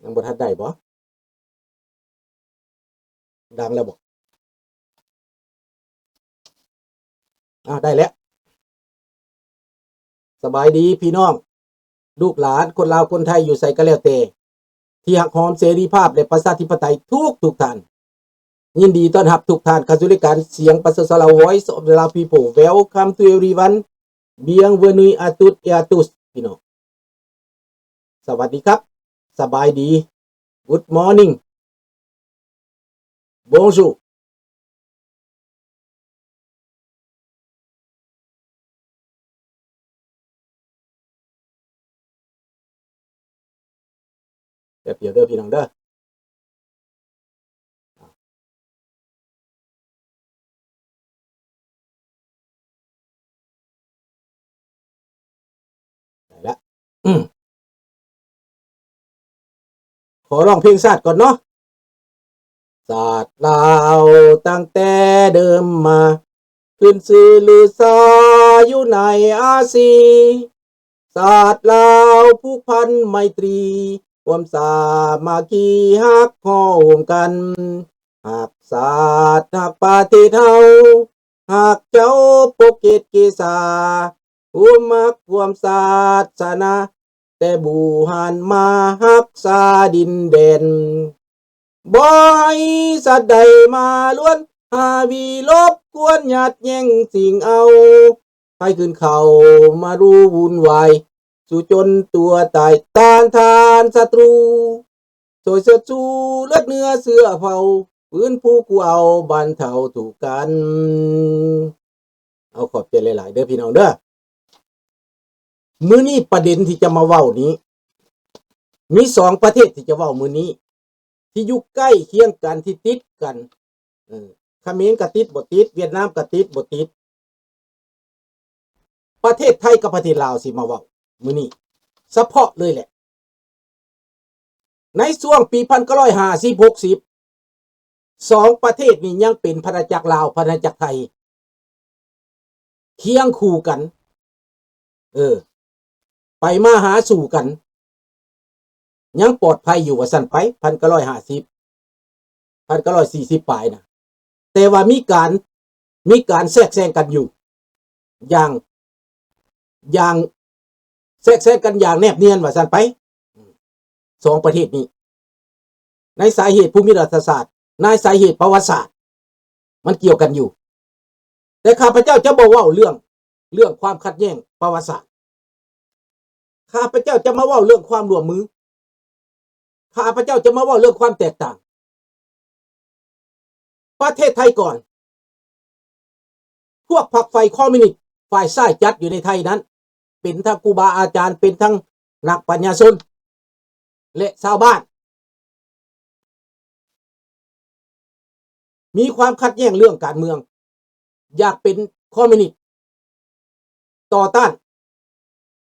ยังบ่ทันได้บ่ดังแล้วบ่ได้แล้วสบายดีพี่น้องลูกหลานคนลาวคนไทยอยู่ไสก็แล้วแต่ที่ฮักหอมเสรีภาพและประชาธิปไตยทุกท่านยินดีต้อนรับทุกท่านเข้าสู่รายการเสียงประชาชนลาว Voice of the Lao People Welcome to everyone Bienvenue à toutes et à tous พี่น้องสวัสดีครับสบายดี Good morning Bonjourเดี๋ยวเด้อพี่น้องเด้อได้ละขอร้องเพลงชาติก่อนเนาะศาสตร์ลาวตั้งแต่เดิมมาขึ้นชื่อลือซาอยู่ในอาซีศาสตร์ลาวผูกพันไมตรีความสามัคคีฮักข้อโหมกันหักศาสตร์หักประเทศเฮาหักเจ้าปกเกตเกษาผู้มักความศาสนาแต่บูหันมาฮักษาดินแดนบ่ให้สัตว์ใดมาล้วนหาวีลบกวนหยัดแย่งสิ่งเอาให้ขึ้นเขามารู้วุ่นวายสู่จนตัวตายต้านทานศัตรูโดยเสื้อจูเลือดเนื้อเสื้อเผาพื้นผู้กูเอาบรรเทาถูกกันเอาขอบใจหลายๆเด้อพี่น้องเด้อมื้อนี้ประเด็นที่จะมาเว้านี้มี2ประเทศที่จะเว้ามื้อนี้ที่อยู่ใกล้เคียงกันที่ติดกันเขมรก็ติดบ่ติดเวียดนามก็ติดบ่ติดประเทศไทยกับประเทศลาวสิมาเว้ามื้อนี้เฉพาะเลยแหละในช่วงปี1950-60 2ประเทศนี้ยังเป็นพันธจักรลาวพันธจักรไทยเคียงคู่กันไปมาหาสู่กันยังปลอดภัยอยู่ว่าซั่นไป1950 1940ปลายนะแต่ว่ามีการแทรกแซงกันอยู่อย่างแทรกแซงกันอย่างแนบเนียนว่าซั่นไป2ประเทศนี้ในสาเหตุภูมิรัฐศาสตร์ในสาเหตุประวัติศาสตร์มันเกี่ยวกันอยู่แต่ข้าพเจ้าจะบ่เว้าเรื่องความขัดแย้งประวัติศาสตร์ข้าพเจ้าจะมาเว้าเรื่องความร่วมมือข้าพเจ้าจะมาเว้าเรื่องความแตกต่างประเทศไทยก่อนพวกพรรคฝ่ายคอมมิวนิสต์ฝ่ายซ้ายจัดอยู่ในไทยนั้นเป็นทั้งครูบาอาจารย์เป็นทั้งนักปัญญาชนและชาวบ้านมีความขัดแย้งเรื่องการเมืองอยากเป็นคอมมิวนิสต์ต่อต้าน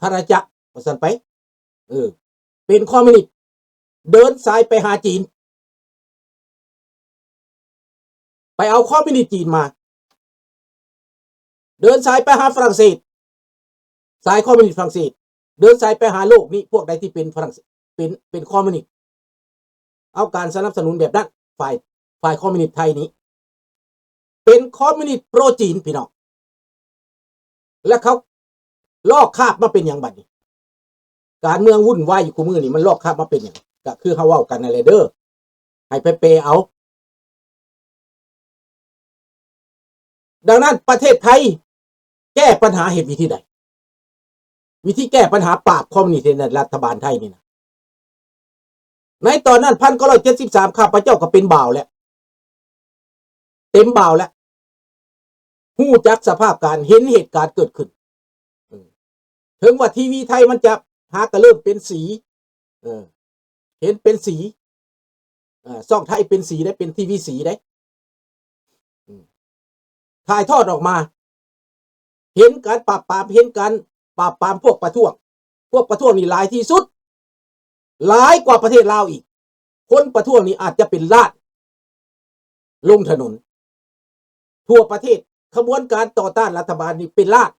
พระราชาว่าซั่นไปเป็นคอมมิวนิสต์เดินสายไปหาจีนไปเอาคอมมิวนิสต์จีนมาเดินสายไปหาฝรั่งเศสสายคอมมิวนิสต์ฝรั่งเศสเดินสายไปหาโลกนี้พวกใดที่เป็นฝรั่งเศสเป็นคอมมิวนิสต์เอาการสนับสนุนแบบนั้นฝ่ายคอมมิวนิสต์ไทยนี้เป็นคอมมิวนิสต์โปรจีนพี่น้องและเขาลอกคาบมาเป็นอย่างบัดนี้การเมืองวุ่นวายอยู่คู่มือนี่มันลอกคาบมาเป็นอย่างก็คือเขาเว้ากันนั่นแหละเด้อให้ไปเปเอาดังนั้นประเทศไทยแก้ปัญหาเหตุวิธีใดวิธีแก้ปัญหาปราบคอมมิวนิสต์ในรัฐบาลไทยนี่นะในตอนนั้น1973ข้าพเจ้าก็เป็นบ่าวแล้วเต็มบ่าวแล้วฮู้จักสภาพการเห็นเหตุการณ์เกิดขึ้นถึงว่าทีวีไทยมันจะหากระเริ่มเป็นสีเห็นเป็นสีช่องไทยเป็นสีได้เป็นทีวีสีได้ถ่ายทอดออกมาเห็นการปราบปรามเห็นการปราบปรามพวกประท้วงนี่หลายที่สุดหลายกว่าประเทศลาวอีกคนประท้วงนี่อาจจะเป็นล้านลงถนนทั่วประเทศขบวนการต่อต้านรัฐบาลนี่เป็นล้าน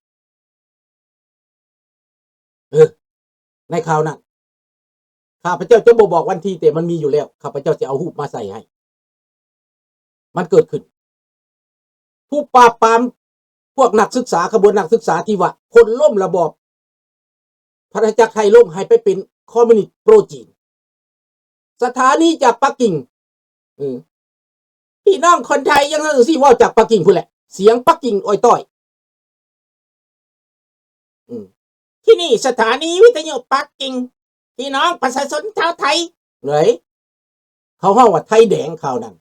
ในคราวนั้น ข้าพเจ้าจะบ่บอกวันที่แต่มันมีอยู่แล้วข้าพเจ้าจะเอารูปมาใส่ให้มันเกิดขึ้นผู้ปราบปรามพวกนักศึกษาขบวนนักศึกษาที่ว่าคนล้มระบอบพระจักรไทยล่มให้ไปเป็นคอมมิวนิสต์โปรจีนสถานีจากปักกิ่งพี่น้องคนไทยยังนั่งสิว่าจากปักกิ่งพูดแหละเสียงปักกิ่งอ้อยต้อยที่นี่สถานีวิทยุปักกิ่งพี่น้องประชาชนชาวไทยเหนยเขาห้องว่าไทยแดงข่าวนั้น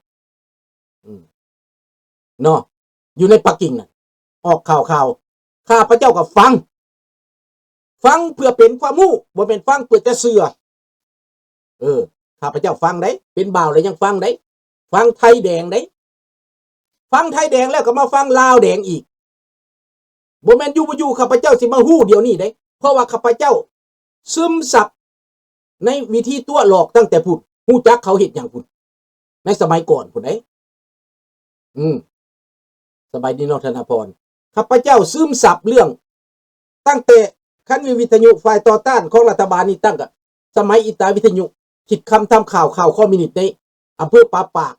เนาะอยู่ในปักกิ่งน่ะออกข่าวข้าพระเจ้าก็ฟังเพื่อเป็นความรู้บ่เป็นฟังเพื่อจะเสือข้าพระเจ้าฟังได้เป็นบ่าวแล้วยังฟังได้ฟังไทยแดงได้ฟังไทยแดงแล้วก็มาฟังลาวแดงอีกบ่แม่นอยู่ข้าพเจ้าสิมาฮู้เดี๋ยวนี้ได้เพราะว่าข้าพเจ้าซึมซับในวิธีตัวหลอกตั้งแต่พูดฮู้จักเขาเฮ็ดหยังพูดในสมัยก่อนพูดได้สบายดีเนาะธนพรข้าพเจ้าซึมซับเรื่องตั้งแต่คันวิทยุฝ่ายต่อต้านของรัฐบาลนี่ตั้งกับสมัยอิตาวิทยุคิดคำทำข่าวคอมมิวนิสต์ในอำเภอป่าปาก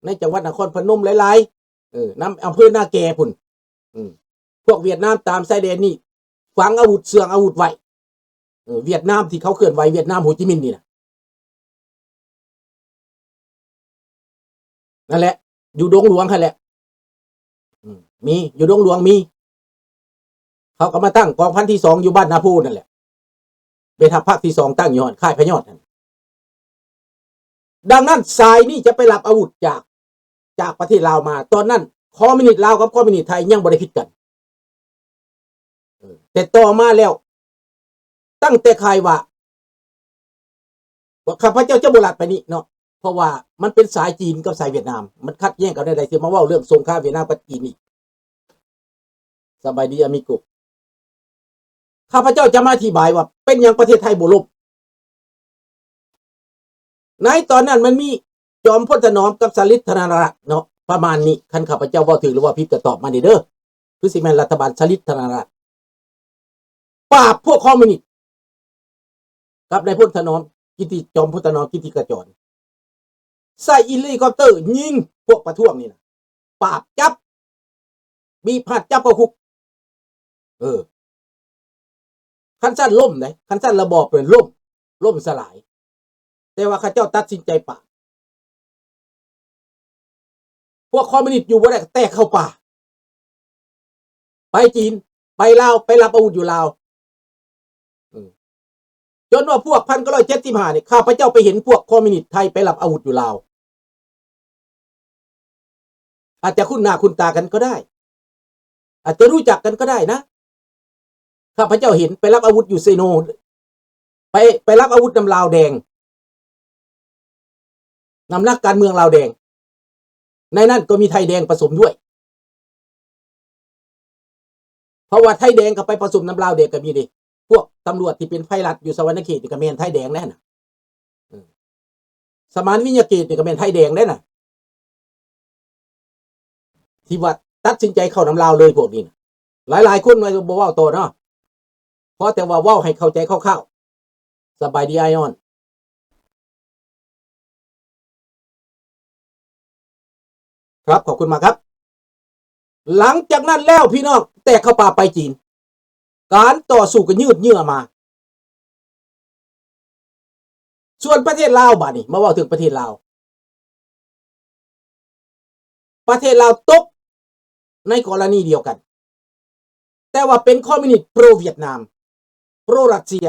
ในจังหวัดนครพนมหลายๆน้ำอำเภอหน้าแก่พุ่นพวกเวียดนามตามชายแดนนี่ฝังอาวุธเสื่องอาวุธไว้เวียดนามที่เขาเคลื่อนไหวเวียดนามโฮจิมินห์นี่นะนั่นแหละอยู่ดงหลวงค่ะแหละมีอยู่ดงหลวงมีเขาก็มาตั้งกองพันที่2อยู่บ้านนาพูนั่นแหละเป็นทัพภาคที่2ตั้งอยู่ค่ายพญอดนั่นดังนั้นสายนี่จะไปรับอาวุธจากประเทศลาวมาตอนนั้นคอมมิวนิสต์ลาวกับคอมมิวนิสต์ไทยยังบ่ได้ผิดกันแต่ต่อมาแล้วตั้งแต่ใครว่าข้าพเจ้าจะบ่ลัดไปนี่เนาะเพราะว่ามันเป็นสายจีนกับสายเวียดนามมันคัดแย้งกันได้ๆสิมาเว้าเรื่องสงครามเวียดนามกับจีนนี่สบายดีอามิโกข้าพเจ้าจะมาอธิบายว่าเป็นอย่างประเทศไทยบ่ล่มในตอนนั้นมันมีจอมพลถนอมกับสฤษดิ์ธนรัตน์เนาะประมาณนี้คันข้าพเจ้าเว้าถึงหรือว่าผิดก็ตอบมาเด้อคือสิแม่นรัฐบาลสฤษดิ์ธนรัตน์ปราบพวกคอมมิวนิสต์กับนายพลถนอมกิติจอมพลถนอมกิติกระจรใส่เฮลิคอปเตอร์ยิงพวกประท้วงนี่นะปราบจับมีผัดจับเข้าคุกคันสั้นล่มไหนคันสั้นระบอบเป็นล่มสลายแต่ว่าข้าเจ้าตัดสินใจป่าพวกคอมมิวนิสต์อยู่บ่ได้แตกเข้าป่าไปจีนไปลาวไปรับอาวุธอยู่ลาวจนว่าพวก1975นี่ข้าพเจ้าไปเห็นพวกคอมมิวนิสต์ไทยไปรับอาวุธอยู่ลาวอาจจะคุ้นหน้าคุ้นตากันก็ได้อาจจะรู้จักกันก็ได้นะข้าพเจ้าเห็นไปรับอาวุธอยู่เซโนไปรับอาวุธนำลาวแดงนำนักการเมืองลาวแดงในนั้นก็มีไทยแดงผสมด้วยเพราะว่าไทยแดงกับไปผสมน้ำลาวแดงก็มีดิพวกตำรวจที่เป็นไพรัฐอยู่สวรรณเขตนี่ก็แม่นไทยแดงแน่น่ะสมานวิญญาเกตนี่ก็แม่นไทยแดงแน่น่ะที่ว่าตัดสินใจเข้าน้ำลาวเลยพวกนี้นะหลายคนไม่บอกว่าตัวเนาะเพราะแต่ว่าเว้าให้เข้าใจคร่าวๆสบายดีไอออนครับขอบคุณมากครับหลังจากนั้นแล้วพี่น้องแตกเข้าป่าไปจีนการต่อสู้ก็ยืดเยื้อมาส่วนประเทศลาวบ้านี่มาว่าถึงประเทศลาวตกในกรณีเดียวกันแต่ว่าเป็นคอมมิวนิสต์โปรเวียดนามโปรรัสเซีย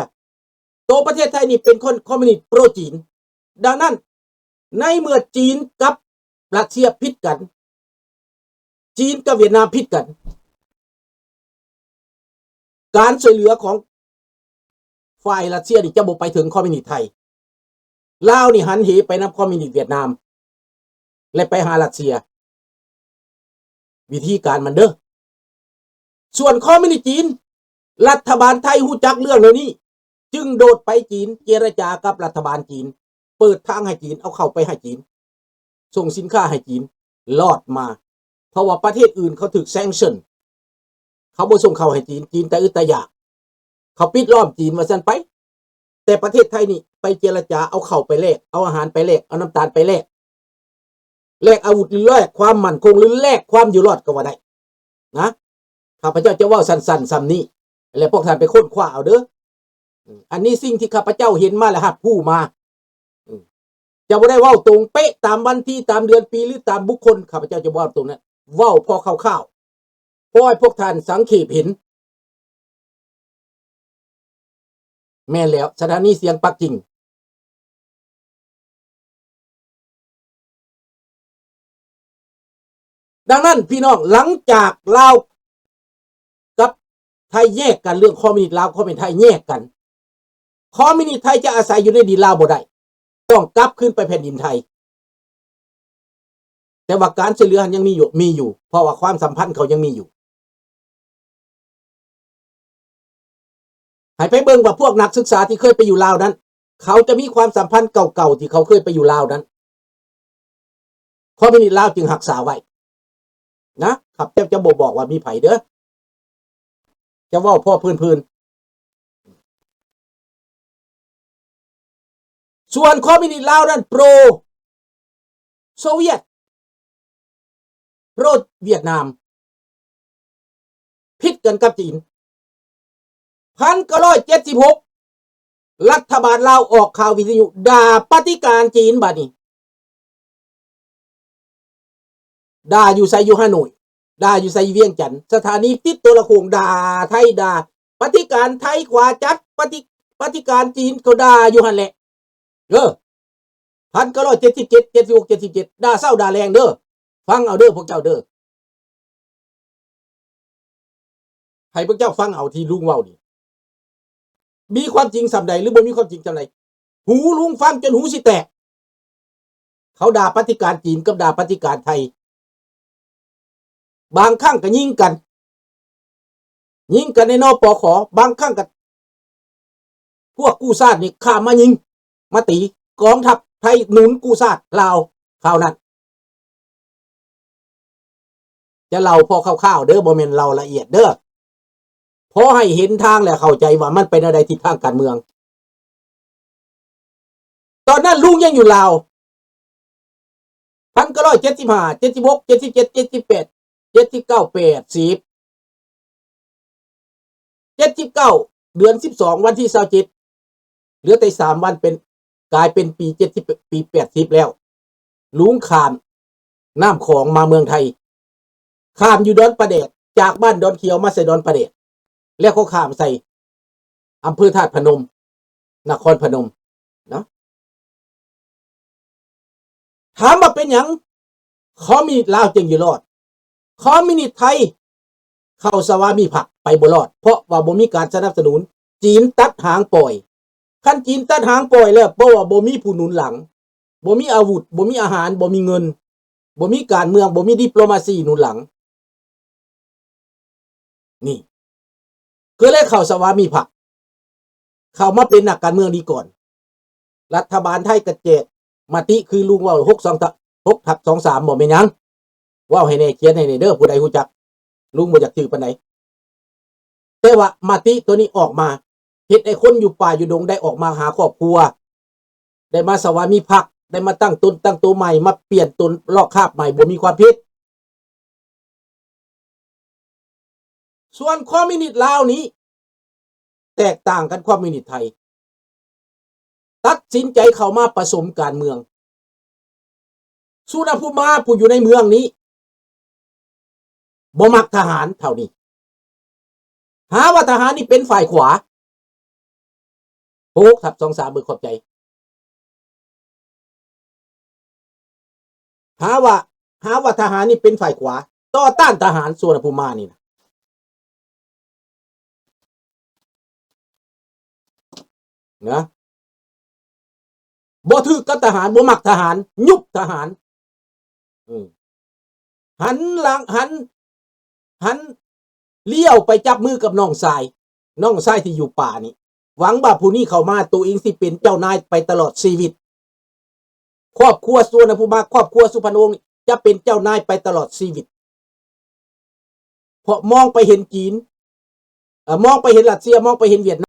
ตัวประเทศไทยนี่เป็นคนคอมมิวนิสต์โปรจีนดังนั้นในเมื่อจีนกับรัสเซียผิดกันจีนกับเวียดนามผิดกันการช่วยเหลือของฝ่ายรัสเซียนี่จะบ่ไปถึงคอมมิวนิสต์ไทยลาวนี่หันเหไปนำคอมมิวนิสต์เวียดนามและไปหารัสเซียวิธีการมันเด้อส่วนคอมมิวนิสต์จีนรัฐบาลไทยฮู้จักเรื่องเหล่านี้จึงโดดไปจีนเจรจากับรัฐบาลจีนเปิดทางให้จีนเอาเข้าไปให้จีนส่งสินค้าให้จีนรอดมาเพราะว่าประเทศอื่นเขาถูกแซงชั่นเขาบ่ส่งเข้าให้จีนแต่อึดแต่อยากเขาปิดล้อมจีนว่าซั่นไปแต่ประเทศไทยนี่ ไปเจรจาเอาเข้าไปแลกเอาอาหารไปแลกเอาน้ำตาลไปแลกอาวุธหรือแลกความมั่นคงหรือแลกความอยู่รอดก็ว่าได้นะข้าพเจ้าจะว่าสั้นๆซ้ำนี้แล้วพวกท่านไปค้นคว้าเอาเด้ออันนี้สิ่งที่ข้าพเจ้าเห็นมาแล้วครับผู้มาจะบ่ได้เว้าตรงเป๊ะตามวันที่ตามเดือนปีหรือตามบุคคลข้าพเจ้าจะว่าตรงนั้นเว้าพอคร่าวๆพอให้พวกท่านสังเขปเห็นแม่นแล้วสถานีเสียงปักกิ่งดังนั้นพี่น้องหลังจากลาวกับไทยแยกกันเรื่องคอมมิวนิสต์ลาวคอมมิวนิสต์ไทยแยกกันคอมมิวนิสต์ไทยจะอาศัยอยู่ในดินลาวบ่ได้ต้องกลับขึ้นไปแผ่นดินไทยแต่ว่าการช่วยเหลือยังมีอยู่เพราะว่าความสัมพันธ์เขายังมีอยู่ให้ไปเบิ่งว่าพวกนักศึกษาที่เคยไปอยู่ลาวนั้นเขาจะมีความสัมพันธ์เก่าๆที่เขาเคยไปอยู่ลาวนั้นคอมมิวนิสต์ลาวจึงรักษาไว้นะครับจะบอกว่ามีไผเด้อจะว่าพ่อพื้นส่วนคอมมิวนิสต์ลาวนั้นโปรโซเวียตโปรเวียดนามพิดกันกับจีน1976รัฐบาลลาวออกข่าววิทยุด่าปฏิการจีนบัดนี้ด่าอยู่ไสอยู่ฮานอยด่าอยู่ไสเวียงจันทน์สถานีติดตัวละคงด่าไทยด่าปฏิการไทยขวาจัดปฏิการจีนก็ด่าอยู่หั่นแหละ1977 76 77ด่าเศร้าด่าแรงเด้อฟังเอาเด้อพวกเจ้าเด้อให้พวกเจ้าฟังเอาที่ลุงเว้านี่มีความจริงสำใดหรือบ่มีความจริงสำใดหูลุงฟังจนหูสิแตกเขาด่าปฏิการจีนกับด่าปฏิการไทยบางครั้งก็ยิงกันในนปขบางครั้งก็พวกกู้ชาตินี่ข้ามมายิงมาตีกองทัพไทยหนุนกู้ชาติลาวคราวนั้นจะเล่าพอคร่าวๆเด้อบ่แม่นเล่าละเอียดเด้อพอให้เห็นทางแล้วเข้าใจว่ามันเป็นอะไรทิศทางการเมืองตอนนั้นลุงยังอยู่ลาว1975 76 77 78 79 80 79เดือน12วันที่27เหลือแต่3วันเป็นกลายเป็นปี70ปี80แล้วลุงข้ามน้ำของมาเมืองไทยข้ามอยู่ดอนประเดชจากบ้านดอนเขียวมาใส่ดอนประเดชแล้วเขาข้ามใส่อำเภอธาตุพนมนครพนมนะถามว่าเป็นหยังคอมมิวนิสต์ลาวจึงอยู่รอดคอมมิวนิสต์ไทยเข้าสวามิภักดิ์ไปบ่รอดเพราะว่าบ่มีการสนับสนุนจีนตัดหางปล่อยคันจีนตัดหางปล่อยแล้วเพราะว่าบ่มีผู้หนุนหลังบ่มีอาวุธบ่มีอาหารบ่มีเงินบ่มีการเมืองบ่มีดิปโลมาซีหนุนหลังนี่ก็เลยเข้าสวามิภักดิ์เข้ามาเป็นนักการเมืองดีก่อนรัฐบาลไทยกระเจกมติคือลุงว่า6/23บ่แม่นหยังว้าวให้แน่เขียนให้แน่เด้อผู้ใดรู้จักลุงบ่อยากชื่อปานใดแต่ว่ามติตัวนี้ออกมาเฮ็ดให้คนอยู่ป่าอยู่ดงได้ออกมาหาครอบครัวได้มาสวามิภักดิ์ได้มาตั้งตนตั้งตัวใหม่มาเปลี่ยนตนลอกคราบใหม่บ่มีความผิดส่วนคอมมิวนิสต์ลาวนี้แตกต่างกันคอมมิวนิสต์ไทยตัดสินใจเข้ามาผสมการเมืองสุนภูมาผู้อยู่ในเมืองนี้บ่มักทหารเท่านี้หาว่าทหารนี่เป็นฝ่ายขวา6/23เบิกขอบใจหาว่าทหารนี่เป็นฝ่ายขวาต่อต้านทหารสุนภูมานี่นะบ่ถือกับทหารบ่มักทหารยุบทหารหันหลังหันเลี้ยวไปจับมือกับน้องชายที่อยู่ป่านี่หวังว่าผู้นี้เข้ามาตัวเองสิเป็นเจ้านายไปตลอดชีวิตครอบครัวสุวรรณภูมิครอบครัวสุพรรณวงศ์จะเป็นเจ้านายไปตลอดชีวิตเพราะมองไปเห็นจีนมองไปเห็นรัสเซียมองไปเห็นเวียดนาม